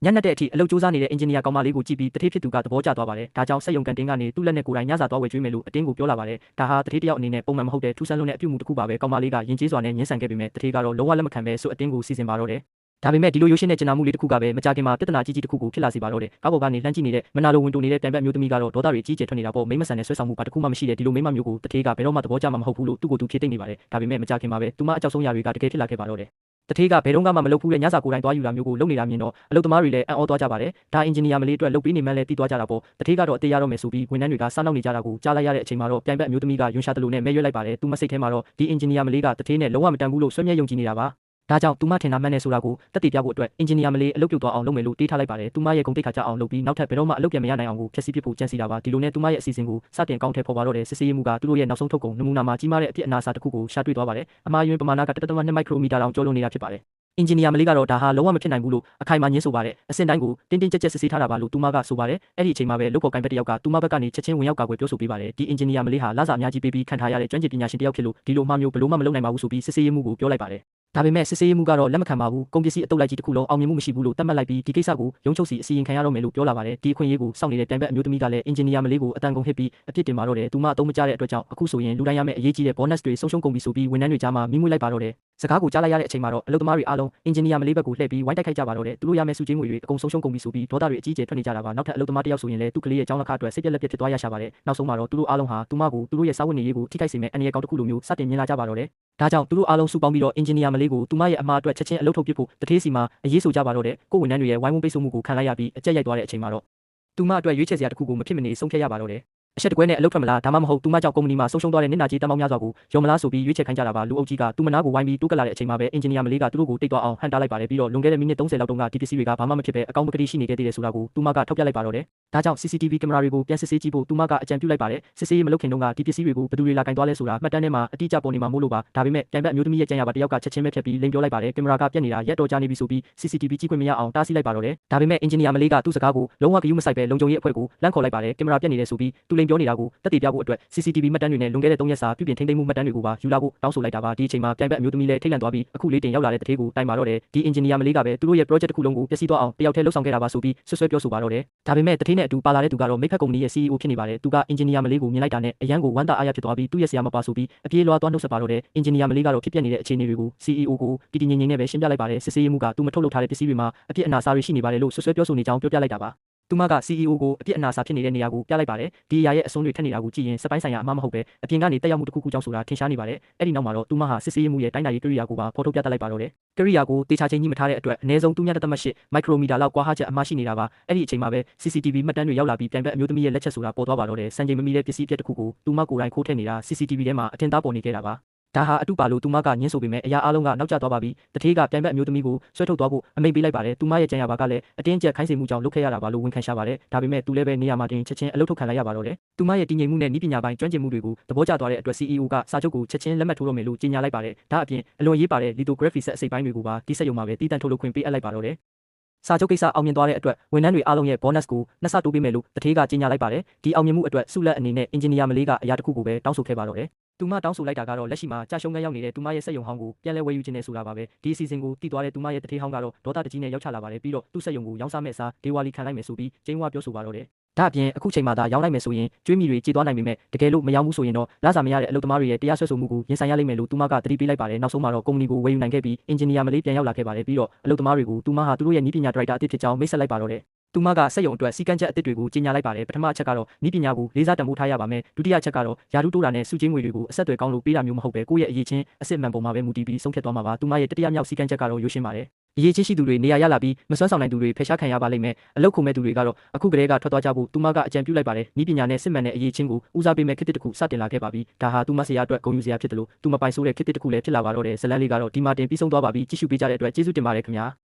ညနေတဲ့အထိအလုပ်စူးစမ်းနေတဲ့အင်ဂျင်နီယာကောင်မလေးကိုကြည့်ပြီးတထေးဖြစ်သူကသဘောကျသွားပါတယ်။ဒါကြောင့်စက်ရုံကန်တင်းကနေသူ့လက်နဲ့ကိုယ်တိုင်ညစာသွားဝယ်ကျွေးမယ်လို့အတင်းကိုပြောလာပါတယ်။ဒါဟာတထေးတယောက်အနေနဲ့ပုံမှန်မဟုတ်တဲ့ထူးဆန်းလွန်းတဲ့အပြုအမူတစ်ခုပါပဲ။ကောင်မလေးကယဉ်ကျေးစွာနဲ့ညှင်းဆန်ခဲ့ပေမဲ့တထေးကတော့လုံးဝလက်မခံပဲဆိုအတင်းကိုစီစဉ်ပါတော့တယ်။ဒါပေမဲ့ဒီလိုရိုးရှင်းတဲ့ကျင်နာမှုလေးတစ်ခုကပဲမကြခင်မှာပြဿနာကြီးတစ်ခုကိုဖြစ်လာစေပါတော့တယ်။ကားပေါ်ကနေလှမ်းကြည့်နေတဲ့မနာလိုဝင်တိုနေတဲ့တံပတ်မျိုးသမီးကတော့ဒေါသတွေကြီးကျယ်ထွက်နေတာပေါ့မိမဆန်တဲ့ဆွဲဆောင်မှုပါတစ်ခုမှမရှိတဲ့ဒီလိုမိမမျိုးကိုတထေးကဘယ်တော့မှသဘောကျမှာမဟုတ်ဘူးလို့သူ့ကိုယ်သူဖြေသိမ့်နေပါတယ်။ဒါပေမဲ့မကြခင်မှာပဲသူမအကြောက်ဆုံးရာတွေကတကယ်ဖြစ်လာခဲ့ပါတော့တယ်။တထေးကဘယ်တော့မှမလုပ်ဘူးတဲ့ညစာကိုယ်တိုင်သွားယူတာမျိုးကိုလုပ်နေတာမြင်တော့အလုပ်သမားတွေလည်းအံ့ဩသွားကြပါတယ်။ဒါအင်ဂျင်နီယာမလေးအတွက်လုပ်ပြီးနေမှလည်းပြီးသွားကြတာပေါ့။တထေးကတော့အသေးရတော့မယ်ဆိုပြီးဝန်ထမ်းတွေကစားနောက်နေကြတာကိုကြားလိုက်ရတဲ့အချိန်မှာတော့ပြိုင်ဘက်မျိုးသမီးကယွန်ရှာတလူနဲ့မဲရွက်လိုက်ပါတယ်။သူမစိတ်ထဲမှာတော့ဒီအင်ဂျင်နီယာမလေးကတထေးနဲ့လုံးဝမတန်ဘူးလို့ဆွဲမြဲယုံကြည်နေတာပါ။ဒါကြောင့်သူမထင်တာမှန်တယ်ဆိုတာကိုတက်တည်ပြဖို့အတွက်အင်ဂျင်နီယာမလေးအလုပ်ပြုတ်သွားအောင်လုပ်မယ်လို့တေးထားလိုက်ပါတယ်။သူမရဲ့ဂုဏ်သိက္ခာကျအောင်လုပ်ပြီးနောက်ထပ်ဘယ်တော့မှအလုပ်ပြန်မရနိုင်အောင်ကိုဖျက်ဆီးပစ်ဖို့ကြံစီတာပါ။ဒီလိုနဲ့သူမရဲ့အစီအစဉ်ကိုစတင်ကောင်းထည့်ဖော်ပါတော့တဲ့စစ်ဆေးရေးမှုကသူတို့ရဲ့နောက်ဆုံးထုတ်ကုန်နမူနာမှာကြီးမားတဲ့အဖြစ်အနာစာတစ်ခုကိုရှာတွေ့သွားပါတယ်။အမှားယွင်းပမာဏက1.2 မိုက်ခရိုမီတာတောင်ကျော်လွန်နေတာဖြစ်ပါတယ်။အင်ဂျင်နီယာမလေးကတော့ဒါဟာလုံးဝမဖြစ်နိုင်ဘူးလို့အခိုင်အမာညင်းဆိုပါတယ်။အစင်တိုင်းကိုတင်းတင်းကြပ်ကြပ်စစ်ဆေးထားတာပါလို့သူမကဆိုပါတယ်။အဲ့ဒီအချိန်မှာပဲလုပ်ဖော်ကိုင်ဘက်တစ်ယောက်ကသူမဘက်ကနေချက်ချင်းဝင်ရောက်ကာကွယ်ပြောဆိုပေးပါတယ်။ဒီအင်ဂျင်နီယာမလေးဟာလစာအများကြီးပေးပြီးခံထားရတဲ့ကျွမ်းကျင်ပညာရှင်တစ်ယောက်ဖြစ်လို့ဒီလိုမှမျိုးဘလို့မှမလုပ်နိုင်ပါဘူးဆိုပြီးစစ်ဆေးရေးမှုကိုပြောလိုက်ပါတယ်။ဒါပေမဲ့စစ်ဆေးရေးမှုကတော့လက်မခံပါဘူး။ကုန်ပစ္စည်းအတုပ်လိုက်ကြီးတစ်ခုလုံးအောင်မြင်မှုမရှိဘူးလို့သတ်မှတ်လိုက်ပြီးဒီကိစ္စကိုရုံးချုပ်စီအစီရင်ခံရတော့မယ်လို့ပြောလာပါတယ်။ဒီအခွင့်အရေးကိုစောင့်နေတဲ့တိုင်ဘက်အမျိုးသမီးကလည်းအင်ဂျင်နီယာမလေးကိုအတန်ကုန်ဟစ်ပြီးအပြစ်တင်ပါတော့တယ်။သူမအသုံးမကျတဲ့အတွက်ကြောင့်အခုဆိုရင်လူတိုင်းရမယ့်အရေးကြီးတဲ့ bonus တွေဆုံးရှုံးကုန်ပြီဆိုပြီးဝန်ထမ်းတွေကြားမှာမိမှုလိုက်ပါတော့တယ်။စကားကိုကြားလိုက်ရတဲ့အချိန်မှာတော့အလုပ်သမားတွေအားလုံးအင်ဂျင်နီယာမလေးဘက်ကိုလှည့်ပြီးဝိုင်းတိုက်ခိုက်ကြပါတော့တယ်။သူတို့ရမယ့်စုချင်းငွေတွေအကုန်ဆုံးရှုံးကုန်ပြီဆိုပြီးဒေါသတွေအကြီးအကျယ်ထွက်နေကြတာပါ။နောက်ထပ်အလုပ်သမားတစ်ယောက်ဆိုရင်လည်းသူ့ကလေးရဲ့ကျောင်းလက်ခအတွက်စိတ်ပြက်လက်ပြက်ဖြစ်သွားရရှာပါတယ်။နောက်ဆုံးမှာတော့သူတို့အားလုံးဟာသူမကိုသူတို့ရဲ့စားဝတ်နေရေးကိုထိခိုက်စေမယ့်အန္တရာယ်ကောင်းတစ်ခုလိုမျိုးစတင်မြင်လာကြပါတော့တယ်။ဒါကြောင့်သူတို့အားလုံးစုပေါင်းပြီးတော့အင်ဂျင်နီယာမလေးကိုသူမရဲ့အမှားအတွက်ချက်ချင်းအလုပ်ထုတ်ပစ်ဖို့တထေးစီမှာအရေးဆိုကြပါတော့တယ်။ကိုယ်ဝန်ထမ်းတွေရဲ့ဝိုင်းဝန်းပိတ်ဆို့မှုကိုခံလိုက်ရပြီးအကြက်ရိုက်သွားတဲ့အချိန်မှာတော့သူမအတွက်ရွေးချယ်စရာတစ်ခုကိုမဖြစ်မနေဆုံးဖြတ်ရပါတော့တယ်။အချက်တကွဲနဲ့အလုပ်ထွက်မလားဒါမှမဟုတ်သူမကြောင့်ကုမ္ပဏီမှာဆုံးရှုံးသွားတဲ့နစ်နာကြေးတန်ပေါင်းများစွာကိုရောမလားဆိုပြီးရွေးချယ်ခိုင်းကြတာပါလူအုပ်ကြီးကသူမနာကိုဝိုင်းပြီးတိုးကလာတဲ့အချိန်မှာပဲအင်ဂျင်နီယာမလေးကသူတို့ကိုတိတ်သွားအောင်ဟန်တားလိုက်ပါတယ်ပြီးတော့လွန်ခဲ့တဲ့မိနစ်30လောက်တုန်းကဒီပစ္စည်းတွေကဘာမှမဖြစ်ပဲအကောင့်ပကတိရှိနေခဲ့သေးတယ်ဆိုတာကိုသူမကထောက်ပြလိုက်ပါတော့တယ်ဒါကြောင့် CCTV ကင်မရာတွေကိုပြန်စစ်ဆေးကြည့်ဖို့သူမကအကြံပြုလိုက်ပါတယ်စစ်ဆေးရေးမလုပ်ခင်တုန်းကဒီပစ္စည်းတွေကိုဘယ်သူတွေလာကင်သွားလဲဆိုတာမှတ်တမ်းထဲမှာအတိအကျပေါ်နေမှာမို့လို့ပါဒါပေမဲ့ပြန်ဘက်အမျိုးသမီးရဲ့ကြံရပါတယောက်ကချက်ချင်းပဲဖြတ်ပြီးလိန်ပြောလိုက်ပါတယ်ကင်မရာကပြက်နေတာရက်တော်ကြာနေပြီဆိုပြီး CCTV ကြည့်ခွင့်မရအောင်တားဆီးလိုက်ပါတော့တယ်ဒါပေမဲ့အင်ဂျင်နီယာမလေးကသူ့စကားကိုလုံးဝဂရုမစိုက်ပဲလုံခြုံရေးအဖွဲ့ကိုလန့်ခေါ်လိုက်ပါတယ်ကင်မရာပြက်နေတယ်ဆိုပြီးသူလိန်ပြောနေတာကိုတက်တည်ပြဖို့အတွက် CCTV မှတ်တမ်းတွေနဲ့လွန်ခဲ့တဲ့3ရက်စာပြုပြင်ထိန်းသိမ်းမှုမှတ်တမ်းတွေကိုပါယူလာဖို့တောင်းဆိုလိုက်တာပါဒီအချိန်မှာပြန်ဘက်အမျိုးသမီးလည်းထိတ်လန့်သွားပြီးအခုလေးတင်ရောက်လာတဲ့တထေးကိုတိုင်ပါတော့တယ်ဒီအင်ဂျင်နီယာမလေးကပဲသူတို့ရဲ့ project တစ်ခုလုံးကိုပျက်စီးသွားအောင်တယောက်တည်းလှုပ်ဆောင်ခဲ့တာပါဆိုပြီးဆွဆွဲပြောဆိုပါတော့တယ်ဒါပေမဲ့တထေးနဲ့အတူပါလာတဲ့သူကတော့မိတ်ဖက်ကုမ္ပဏီရဲ့ CEO ဖြစ်နေပါတယ်သူကအင်ဂျင်နီယာမလေးကိုမြင်လိုက်တာနဲ့အရန်ကိုဝမ်းသာအားရဖြစ်သွားပြီးသူ့ရဲ့ဆရာမပါဆိုပြီးအပြေးလွှားသွားနှုတ်ဆက်ပါတော့တယ်အင်ဂျင်နီယာမလေးကတော့ဖြစ်ပျက်နေတဲ့အခြေအနေတွေကို CEO ကိုတည်တည်ငြိမ်ငြိမ်နဲ့ပဲရှင်းပြလိုက်ပါတယ်စစ်ဆေးရေးမှုကသူမထုတ်လုပ်ထားတဲ့ပစ္စည်းတွေမှာအပြစ်အနာစာတွေရှိနေပါတယ်လို့ဆွဆွဲပြောဆိုနေကြောင်းပြောပြလိုက်တာပါသူမက CEO ကိုအပြစ်အနာစာဖြစ်နေတဲ့နေရာကိုပြလိုက်ပါတယ်ဒီအရာရဲ့အဆုံးတွေထက်နေတာကိုကြည့်ရင်စပိုင်းဆိုင်ရာအမှားမဟုတ်ပဲအပြင်ကနေတက်ရောက်မှုတစ်ခုခုကြောင့်ဆိုတာထင်ရှားနေပါတယ်အဲ့ဒီနောက်မှာတော့သူမဟာစစ်ဆေးမှုရဲ့တိုင်းတာရေးကိရိယာကိုပါဖော်ထုတ်ပြသလိုက်ပါတော့တယ်ကိရိယာကိုတေချာချင်းကြီးမထားတဲ့အတွက်အနည်းဆုံး3.8မိုက်ခရိုမီတာလောက်ကွာဟချက်အမှားရှိနေတာပါအဲ့ဒီအချိန်မှာပဲ CCTV မှတ်တမ်းတွေရောက်လာပြီးပြန်ဘက်အမျိုးသမီးရဲ့လက်ချက်ဆိုတာပေါ်သွားပါတော့တယ်စံချိန်မမီတဲ့ပစ္စည်းပြက်တစ်ခုကိုသူမကိုယ်တိုင်ခိုးထည့်နေတာ CCTV ထဲမှာအထင်သားပေါ်နေခဲ့တာပါဒါဟာအတုပါလို့သူမကညင်းဆိုပေမဲ့အရာအလုံးကနောက်ကျသွားပါပြီတထေးကပြန်ဘက်အမျိုးသမီးကိုဆွဲထုတ်သွားဖို့အမိန့်ပေးလိုက်ပါတယ်သူမရဲ့ကြံရပါကလည်းအတင်းကျပ်ခိုင်းစေမှုကြောင့်လုပ်ခဲ့ရတာပါလို့ဝန်ခံရှာပါတယ်ဒါပေမဲ့သူလည်းပဲနေရာမှာတင်ချက်ချင်းအလုပ်ထုတ်ခံလိုက်ရပါတော့တယ်သူမရဲ့တည်ငြိမ်မှုနဲ့ဤပညာပိုင်းကျွမ်းကျင်မှုတွေကိုသဘောကျသွားတဲ့အတွက် CEO ကစာချုပ်ကိုချက်ချင်းလက်မှတ်ထိုးတော့မယ်လို့ကြေညာလိုက်ပါတယ်ဒါအပြင်အလွန်ရေးပါတဲ့ lithography ဆက်အစိပ်ပိုင်းတွေကိုပါဒီစက်ရုံမှာပဲတည်တံ့ထုတ်လုပ်ခွင့်ပေးအပ်လိုက်ပါတော့တယ်စာချုပ်ကိစ္စအောင်မြင်သွားတဲ့အတွက်ဝန်ထမ်းတွေအားလုံးရဲ့ bonus ကိုနှစ်ဆတိုးပေးမယ်လို့တထေးကကြေညာလိုက်ပါတယ်ဒီအောင်မြင်မှုအတွက်ဆုလက်အနေနဲ့အင်ဂျင်နီယာမလေးကအရာတစ်ခုကိုပဲတောင်းဆိုခဲ့ပါတော့တယ်သူမတောင်းဆိုလိုက်တာကတော့လက်ရှိမှာကြာရှုံးခန်းရောက်နေတဲ့သူမရဲ့စက်ရုံဟောင်းကိုပြန်လဲဝယ်ယူခြင်းနဲ့ဆိုတာပါပဲဒီအစီအစဉ်ကိုတည်သွားတဲ့သူမရဲ့တထေးဟောင်းကတော့ဒေါသတကြီးနဲ့ရောက်ချလာပါတယ်ပြီးတော့သူ့စက်ရုံကိုရောင်းစားမဲ့အစားဒေဝါလီခံလိုက်မယ်ဆိုပြီးကျင်းဝါပြောဆိုပါတော့တယ်ဒါအပြင်အခုချိန်မှာသာရောင်းလိုက်မယ်ဆိုရင်ကျွေးမီတွေကြေသွားနိုင်ပေမဲ့တကယ်လို့မရောင်းဘူးဆိုရင်တော့လစာမရတဲ့အလုပ်သမားတွေရဲ့တရားစွဲဆိုမှုကိုရင်ဆိုင်ရလိမ့်မယ်လို့သူမကသတိပေးလိုက်ပါတယ်နောက်ဆုံးမှာတော့ကုမ္ပဏီကိုဝယ်ယူနိုင်ခဲ့ပြီးအင်ဂျင်နီယာမလေးပြန်ရောက်လာခဲ့ပါတယ်ပြီးတော့အလုပ်သမားတွေကိုသူမဟာသူတို့ရဲ့နည်းပညာဒရိုက်တာအသစ်ဖြစ်ကြောင်းမိတ်ဆက်လိုက်ပါတော့တယ်သူမကစက်ရုံအတွက်စီကံချက်အသစ်တွေကိုကြေညာလိုက်ပါတယ်ပထမအချက်ကတော့နည်းပညာကိုလေးစားတန်ဖိုးထားရပါမယ်ဒုတိယအချက်ကတော့ယာတုတိုးတာနဲ့စုချင်းငွေတွေကိုအဆက်အသွယ်ကောင်းလို့ပေးတာမျိုးမဟုတ်ပဲကိုယ့်ရဲ့အရေးချင်းအစ်စ်မှန်ပုံမှာပဲမူတည်ပြီးဆုံးဖြတ်သွားမှာပါသူမရဲ့တတိယမြောက်စီကံချက်ကတော့ရိုးရှင်းပါတယ်အရေးချင်းရှိသူတွေနေရာရလာပြီးမစွမ်းဆောင်နိုင်သူတွေဖယ်ရှားခံရပါလိမ့်မယ်အလုတ်ခုံမဲ့သူတွေကတော့အခုကတည်းကထွက်သွားကြဖို့သူမကအကြံပြုလိုက်ပါတယ်နည်းပညာနဲ့စစ်မှန်တဲ့အရေးချင်းကိုဦးစားပေးမဲ့ခေတ်တစ်ခုစတင်လာခဲ့ပါပြီဒါဟာသူမဆရာအတွက်ဂုဏ်ယူစရာဖြစ်တယ်လို့သူမပိုင်ဆိုးတဲ့ခေတ်တစ်ခုလည်းဖြစ်လာပါတော့တယ်ဇလန်လေးကတော့ဒီမှာတင်ပြီးဆုံးသွားပါပြီကြည့်ရှုပေးကြတဲ့အတွက်ကျေးဇူးတင်ပါတယ်ခင်ဗျာ